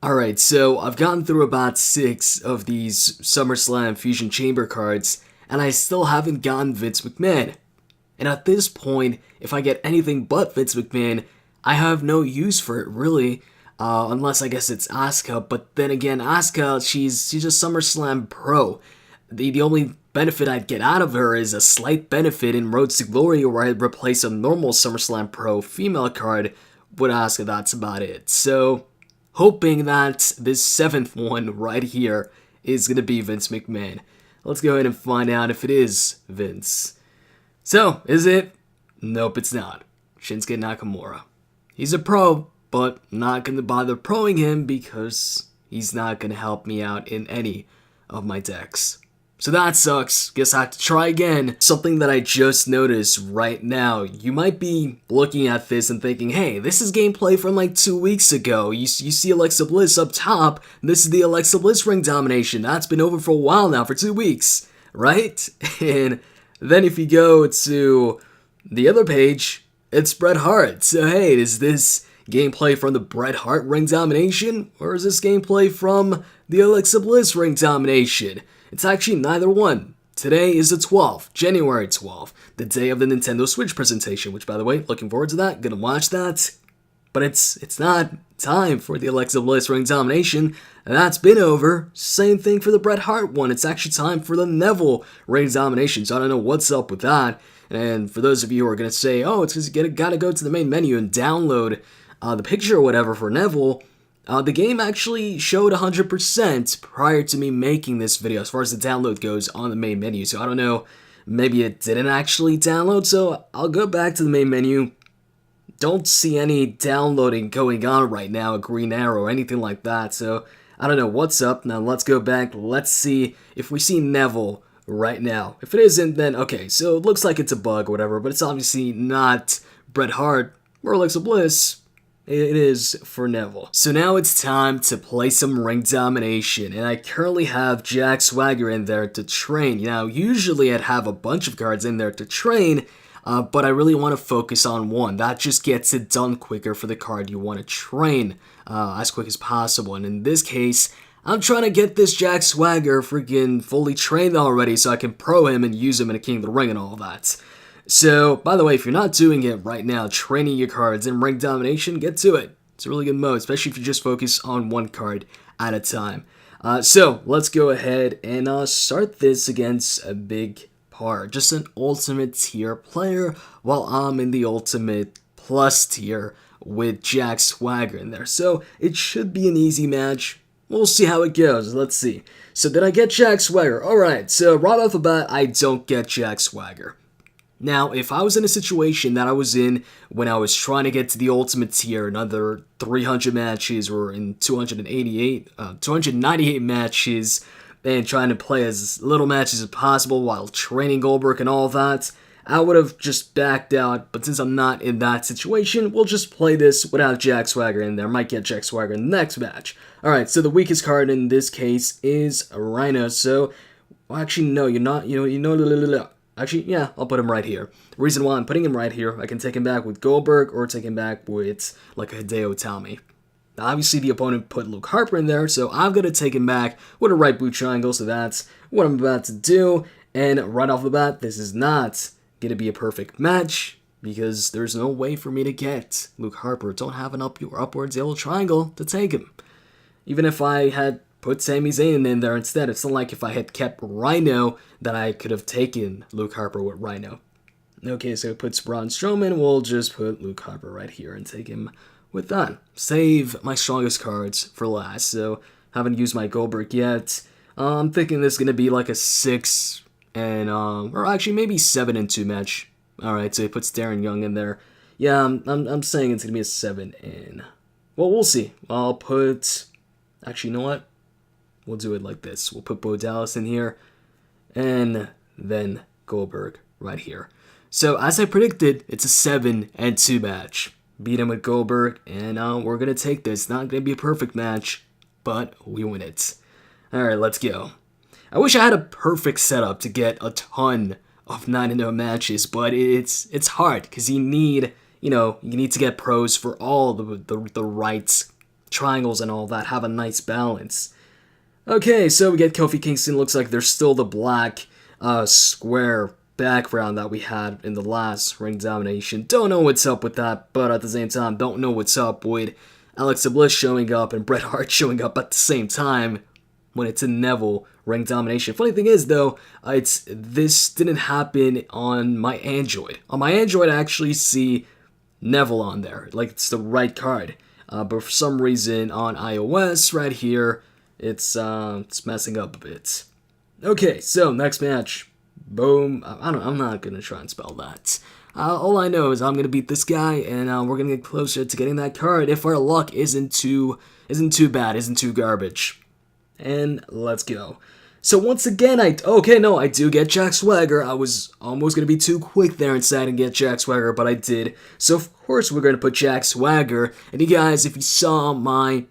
Alright, so I've gotten through about 6 of these SummerSlam Fusion Chamber cards, and I still haven't gotten Vince McMahon. And at this point, if I get anything but Vince McMahon, I have no use for it, really. Unless I guess it's Asuka, but then again, Asuka, she's a SummerSlam pro. The only benefit I'd get out of her is a slight benefit in Road to Glory, where I'd replace a normal SummerSlam pro female card with Asuka. That's about it. So, hoping that this 7th one right here is going to be Vince McMahon. Let's go ahead and find out if it is Vince. So, is it? Nope, it's not. Shinsuke Nakamura. He's a pro, but not going to bother proing him because he's not going to help me out in any of my decks. So that sucks. Guess I have to try again. Something that I just noticed right now. You might be looking at this and thinking, hey, this is gameplay from like 2 weeks ago. You see Alexa Bliss up top. This is the Alexa Bliss ring domination. That's been over for a while now, for 2 weeks, right? And then if you go to the other page, it's Bret Hart. So hey, is this gameplay from the Bret Hart ring domination? Or is this gameplay from the Alexa Bliss ring domination? It's actually neither one. Today is the 12th, January 12th, the day of the Nintendo Switch presentation, which, by the way, looking forward to that, gonna watch that. But it's not time for the Alexa Bliss ring domination. That's been over. Same thing for the Bret Hart one. It's actually time for the Neville ring domination, so I don't know what's up with that. And for those of you who are gonna say, oh, it's because you gotta go to the main menu and download the picture or whatever for Neville, the game actually showed 100% prior to me making this video as far as the download goes on the main menu. So I don't know, maybe it didn't actually download, so I'll go back to the main menu. Don't see any downloading going on right now, a green arrow or anything like that, so I don't know what's up. Now let's go back, let's see if we see Neville right now. If it isn't, then okay, so it looks like it's a bug or whatever, but it's obviously not Bret Hart or Alexa Bliss. It is for Neville. So now it's time to play some ring domination, and I currently have Jack Swagger in there to train. Now, usually I'd have a bunch of cards in there to train, but I really want to focus on one. That just gets it done quicker for the card you want to train as quick as possible. And in this case, I'm trying to get this Jack Swagger freaking fully trained already so I can pro him and use him in a King of the Ring and all that. So, by the way, if you're not doing it right now, training your cards in ring domination, get to it. It's a really good mode, especially if you just focus on one card at a time. So, let's go ahead and start this against a big par. Just an ultimate tier player, while I'm in the ultimate plus tier with Jack Swagger in there. So, it should be an easy match. We'll see how it goes. Let's see. So, did I get Jack Swagger? Alright, so right off the bat, I don't get Jack Swagger. Now, if I was in a situation that I was in when I was trying to get to the ultimate tier, another 300 matches or in 298 matches, and trying to play as little matches as possible while training Goldberg and all that, I would have just backed out. But since I'm not in that situation, we'll just play this without Jack Swagger in there. Might get Jack Swagger in the next match. Alright, so the weakest card in this case is Rhino. So, well, actually, no, you're not, Actually, yeah, I'll put him right here. The reason why I'm putting him right here, I can take him back with Goldberg or take him back with, like, a Hideo Itami. Now, obviously, the opponent put Luke Harper in there, so I'm going to take him back with a right boot triangle, so that's what I'm about to do. And right off the bat, this is not going to be a perfect match, because there's no way for me to get Luke Harper. Don't have an upwards yellow triangle to take him. Even if I had put Sami Zayn in there instead. It's not like if I had kept Rhino that I could have taken Luke Harper with Rhino. Okay, so it puts Braun Strowman. We'll just put Luke Harper right here and take him with that. Save my strongest cards for last. So, haven't used my Goldberg yet. I'm thinking this is going to be like a 6 and, or actually maybe 7-2 match. Alright, so he puts Darren Young in there. Yeah, I'm saying it's going to be a 7 and, well, we'll see. I'll put, actually, you know what? We'll do it like this. We'll put Bo Dallas in here, and then Goldberg right here. So, as I predicted, it's a 7-2 match. Beat him with Goldberg, and we're going to take this. Not going to be a perfect match, but we win it. Alright, let's go. I wish I had a perfect setup to get a ton of 9-0 matches, but it's hard, because you need to get pros for all the right triangles and all that have a nice balance. Okay, so we get Kofi Kingston. Looks like there's still the black square background that we had in the last Ring Domination. Don't know what's up with that, but at the same time, don't know what's up with Alexa Bliss showing up and Bret Hart showing up at the same time when it's in Neville Ring Domination. Funny thing is, though, this didn't happen on my Android. On my Android, I actually see Neville on there, like it's the right card. But for some reason on iOS, right here, it's messing up a bit. Okay, so next match. Boom. I'm not gonna try and spell that. All I know is I'm gonna beat this guy, and we're gonna get closer to getting that card if our luck isn't too bad, isn't too garbage. And let's go. So once again, I do get Jack Swagger. I was almost gonna be too quick there inside and get Jack Swagger, but I did. So of course we're gonna put Jack Swagger. And you guys, if you saw my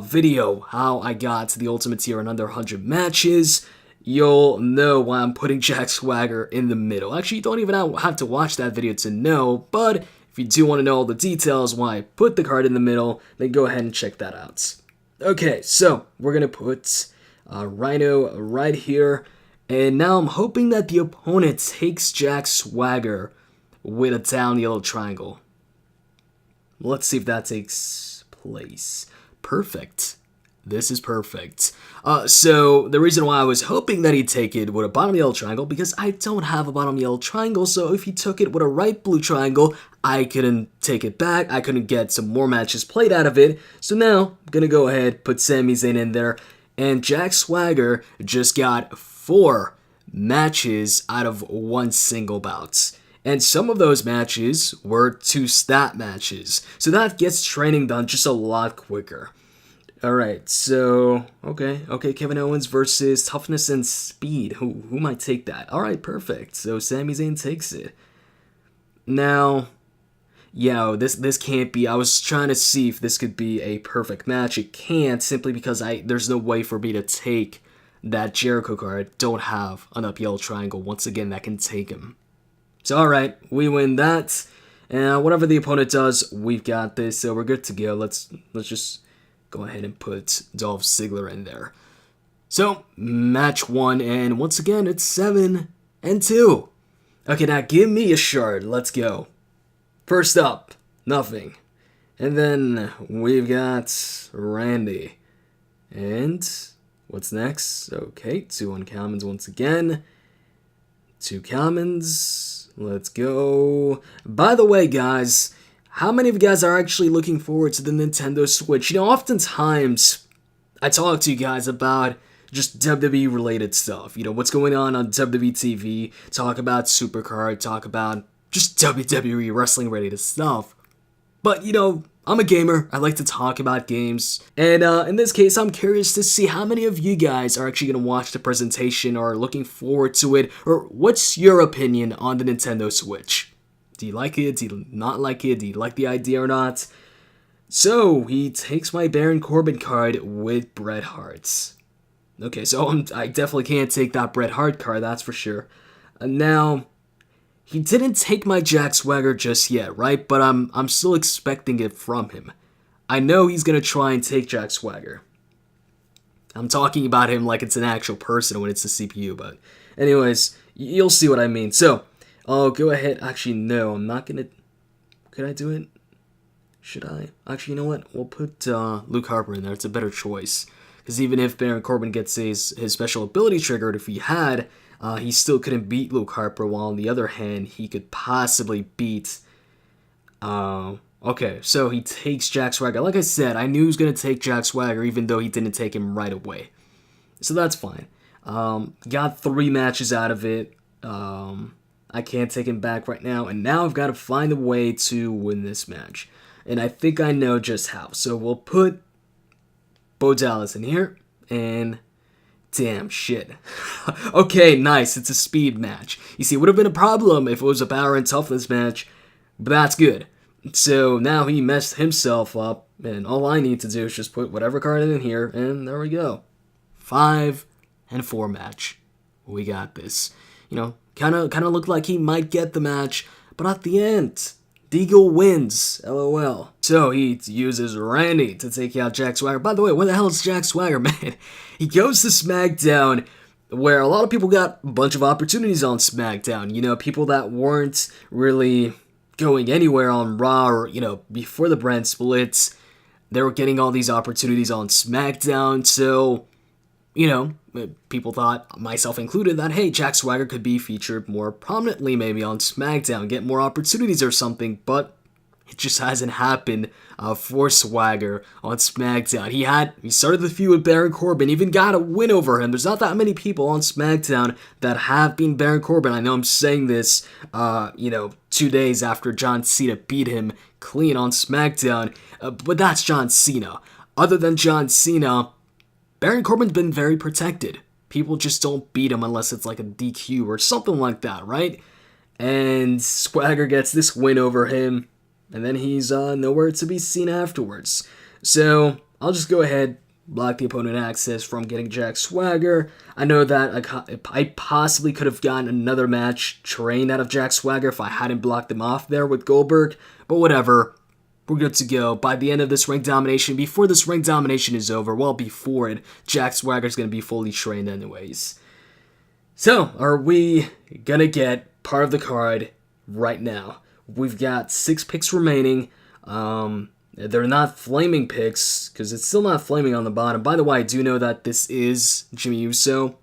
video how I got to the Ultimate Tier in under 100 matches, you'll know why I'm putting Jack Swagger in the middle. Actually, you don't even have to watch that video to know, but if you do want to know all the details why I put the card in the middle, then go ahead and check that out. Okay, so we're going to put Rhino right here, and now I'm hoping that the opponent takes Jack Swagger with a down yellow triangle. Let's see if that takes place. Perfect. This is perfect. So the reason why I was hoping that he'd take it with a bottom yellow triangle, because I don't have a bottom yellow triangle, so if he took it with a right blue triangle, I couldn't take it back, I couldn't get some more matches played out of it, so now I'm gonna go ahead, put Sami Zayn in there, and Jack Swagger just got 4 matches out of 1 single bout. And some of those matches were 2 stat matches, so that gets training done just a lot quicker. Alright, so, okay, Kevin Owens versus toughness and speed. Who might take that? Alright, perfect. So Sami Zayn takes it. Now, this can't be, I was trying to see if this could be a perfect match. It can't, simply because there's no way for me to take that Jericho card. Don't have an up yellow triangle, once again, that can take him. So alright, we win that. And whatever the opponent does, we've got this, so we're good to go. Let's just go ahead and put Dolph Ziggler in there. So, match 1, and once again, it's 7-2. Okay, now give me a shard. Let's go. First up, nothing. And then we've got Randy. And what's next? Okay, 2 uncommons once again. 2 commons. Let's go. By the way, guys, how many of you guys are actually looking forward to the Nintendo Switch? You know, oftentimes I talk to you guys about just WWE related stuff. You know, what's going on WWE TV, talk about Supercard, talk about just WWE wrestling related stuff. But, you know, I'm a gamer. I like to talk about games. And in this case, I'm curious to see how many of you guys are actually going to watch the presentation or are looking forward to it. Or what's your opinion on the Nintendo Switch? Do you like it? Do you not like it? Do you like the idea or not? So, he takes my Baron Corbin card with Bret Hart. Okay, so I definitely can't take that Bret Hart card, that's for sure. Now, he didn't take my Jack Swagger just yet, right? But I'm still expecting it from him. I know he's going to try and take Jack Swagger. I'm talking about him like it's an actual person when it's a CPU, but anyways, you'll see what I mean. So, I'll go ahead. Actually, no, I'm not gonna. Could I do it? Should I? Actually, you know what? We'll put Luke Harper in there. It's a better choice. Because even if Baron Corbin gets his special ability triggered, if he had, he still couldn't beat Luke Harper, while on the other hand, he could possibly beat. Okay, so he takes Jack Swagger. Like I said, I knew he was going to take Jack Swagger, even though he didn't take him right away. So that's fine. Got 3 matches out of it. I can't take him back right now, and now I've got to find a way to win this match. And I think I know just how. So we'll put Bo Dallas in here, and damn shit. Okay, nice, it's a speed match. You see, it would have been a problem if it was a power and toughness match, but that's good. So now he messed himself up, and all I need to do is just put whatever card in here, and there we go. 5-4 match. We got this. You know, kind of looked like he might get the match, but at the end, Deagle wins, lol. So he uses Randy to take out Jack Swagger. By the way, where the hell is Jack Swagger, man? He goes to SmackDown, where a lot of people got a bunch of opportunities on SmackDown. You know, people that weren't really going anywhere on Raw or, you know, before the brand splits, they were getting all these opportunities on SmackDown. So, you know, people thought, myself included, that, hey, Jack Swagger could be featured more prominently maybe on SmackDown, get more opportunities or something, but it just hasn't happened for Swagger on SmackDown. He started the feud with Baron Corbin, even got a win over him. There's not that many people on SmackDown that have been Baron Corbin. I know I'm saying this, 2 days after John Cena beat him clean on SmackDown, but that's John Cena. Other than John Cena, Baron Corbin's been very protected. People just don't beat him unless it's like a DQ or something like that, right? And Swagger gets this win over him, and then he's nowhere to be seen afterwards. So I'll just go ahead, block the opponent access from getting Jack Swagger. I know that I possibly could have gotten another match trained out of Jack Swagger if I hadn't blocked him off there with Goldberg, but whatever. We're good to go. By the end of this Ring Domination, before this Ring Domination is over, well, before it, Jack Swagger's going to be fully trained anyways. So, are we going to get part of the card right now? We've got 6 picks remaining. They're not flaming picks, because it's still not flaming on the bottom. By the way, I do know that this is Jimmy Uso.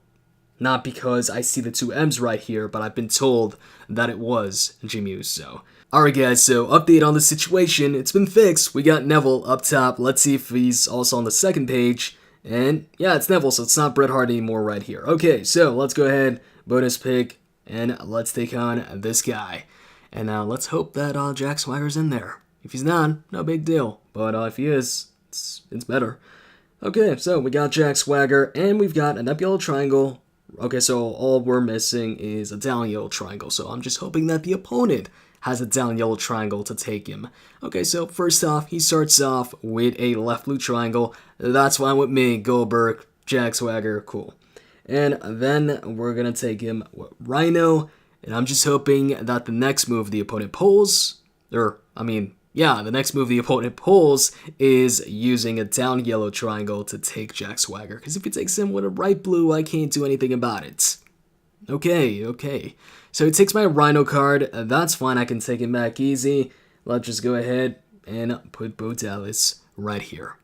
Not because I see the 2 M's right here, but I've been told that it was Jimmy Uso. Alright guys, so update on the situation. It's been fixed. We got Neville up top. Let's see if he's also on the second page. And yeah, it's Neville, so it's not Bret Hart anymore right here. Okay, so let's go ahead, bonus pick, and let's take on this guy. And let's hope that Jack Swagger's in there. If he's not, no big deal. But if he is, it's better. Okay, so we got Jack Swagger, and we've got an up yellow triangle. Okay, so all we're missing is a down yellow triangle. So I'm just hoping that the opponent has a down yellow triangle to take him. Okay, so first off, he starts off with a left blue triangle. That's fine with me. Goldberg, Jack Swagger, cool. And then we're going to take him with Rhino. And I'm just hoping that the next move the opponent pulls, the next move the opponent pulls is using a down yellow triangle to take Jack Swagger. Because if he takes him with a right blue, I can't do anything about it. Okay. So he takes my Rhino card. That's fine. I can take him back easy. Let's just go ahead and put Bo Dallas right here.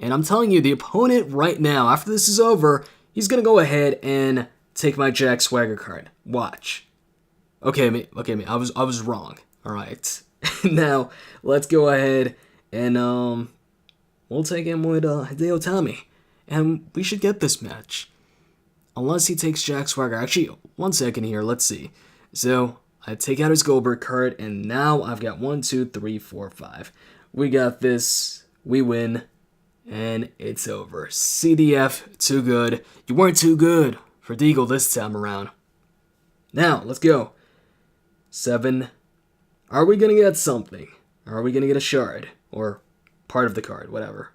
And I'm telling you, the opponent right now, after this is over, he's going to go ahead and take my Jack Swagger card. Watch. Okay, I was wrong. All right. Now, let's go ahead and we'll take him with Hideo Itami. And we should get this match. Unless he takes Jack Swagger. Actually, 1 second here. Let's see. So, I take out his Goldberg card, and now I've got 1, 2, 3, 4, 5. We got this. We win. And it's over. CDF, too good. You weren't too good for Deagle this time around. Now, let's go. 7. Are we going to get something? Are we going to get a shard? Or part of the card, whatever.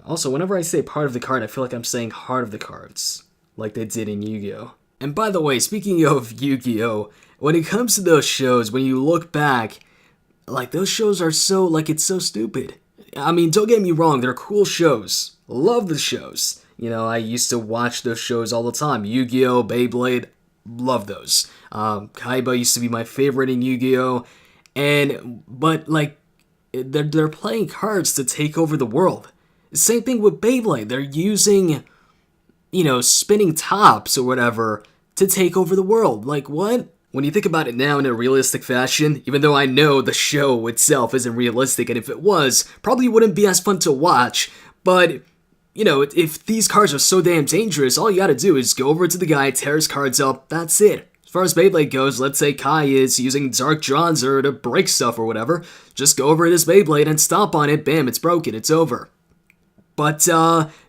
Also, whenever I say part of the card, I feel like I'm saying heart of the cards, like they did in Yu-Gi-Oh! And by the way, speaking of Yu-Gi-Oh!, when it comes to those shows, when you look back, like, those shows are so, like, it's so stupid. I mean, don't get me wrong, they're cool shows. Love the shows. You know, I used to watch those shows all the time. Yu-Gi-Oh!, Beyblade, love those. Kaiba used to be my favorite in Yu-Gi-Oh! But, like, they're playing cards to take over the world. Same thing with Beyblade. They're using, spinning tops or whatever to take over the world. Like, what? When you think about it now in a realistic fashion, even though I know the show itself isn't realistic, and if it was, probably wouldn't be as fun to watch, but, if these cards are so damn dangerous, all you gotta do is go over to the guy, tear his cards up, that's it. As far as Beyblade goes, let's say Kai is using Dark Dronzer to break stuff or whatever, just go over to this Beyblade and stomp on it, bam, it's broken, it's over. But,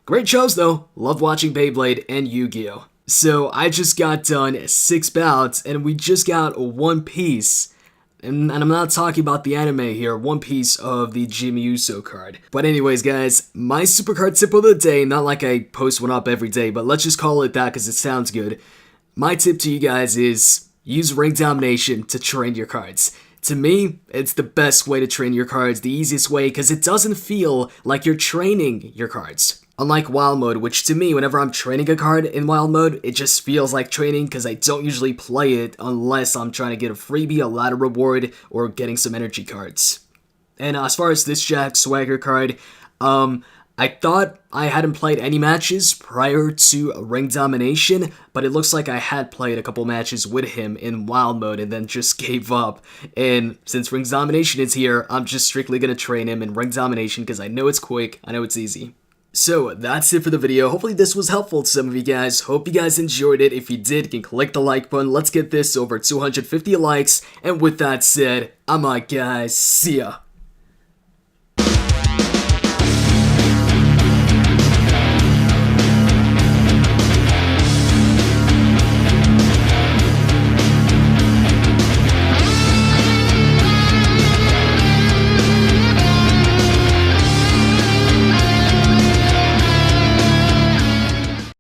great shows though. Love watching Beyblade and Yu-Gi-Oh! So, I just got done 6 bouts, and we just got one piece. And I'm not talking about the anime here, one piece of the Jimmy Uso card. But anyways, guys, my Supercard tip of the day, not like I post one up every day, but let's just call it that because it sounds good. My tip to you guys is use Ring Domination to train your cards. To me, it's the best way to train your cards, the easiest way, because it doesn't feel like you're training your cards. Unlike Wild Mode, which to me, whenever I'm training a card in Wild Mode, it just feels like training because I don't usually play it unless I'm trying to get a freebie, a ladder reward, or getting some energy cards. And as far as this Jack Swagger card, I thought I hadn't played any matches prior to Ring Domination, but it looks like I had played a couple matches with him in Wild Mode and then just gave up. And since Ring Domination is here, I'm just strictly gonna train him in Ring Domination because I know it's quick, I know it's easy. So that's it for the video. Hopefully this was helpful to some of you guys. Hope you guys enjoyed it. If you did, you can click the like button. Let's get this over 250 likes. And with that said, I'm out, guys. See ya.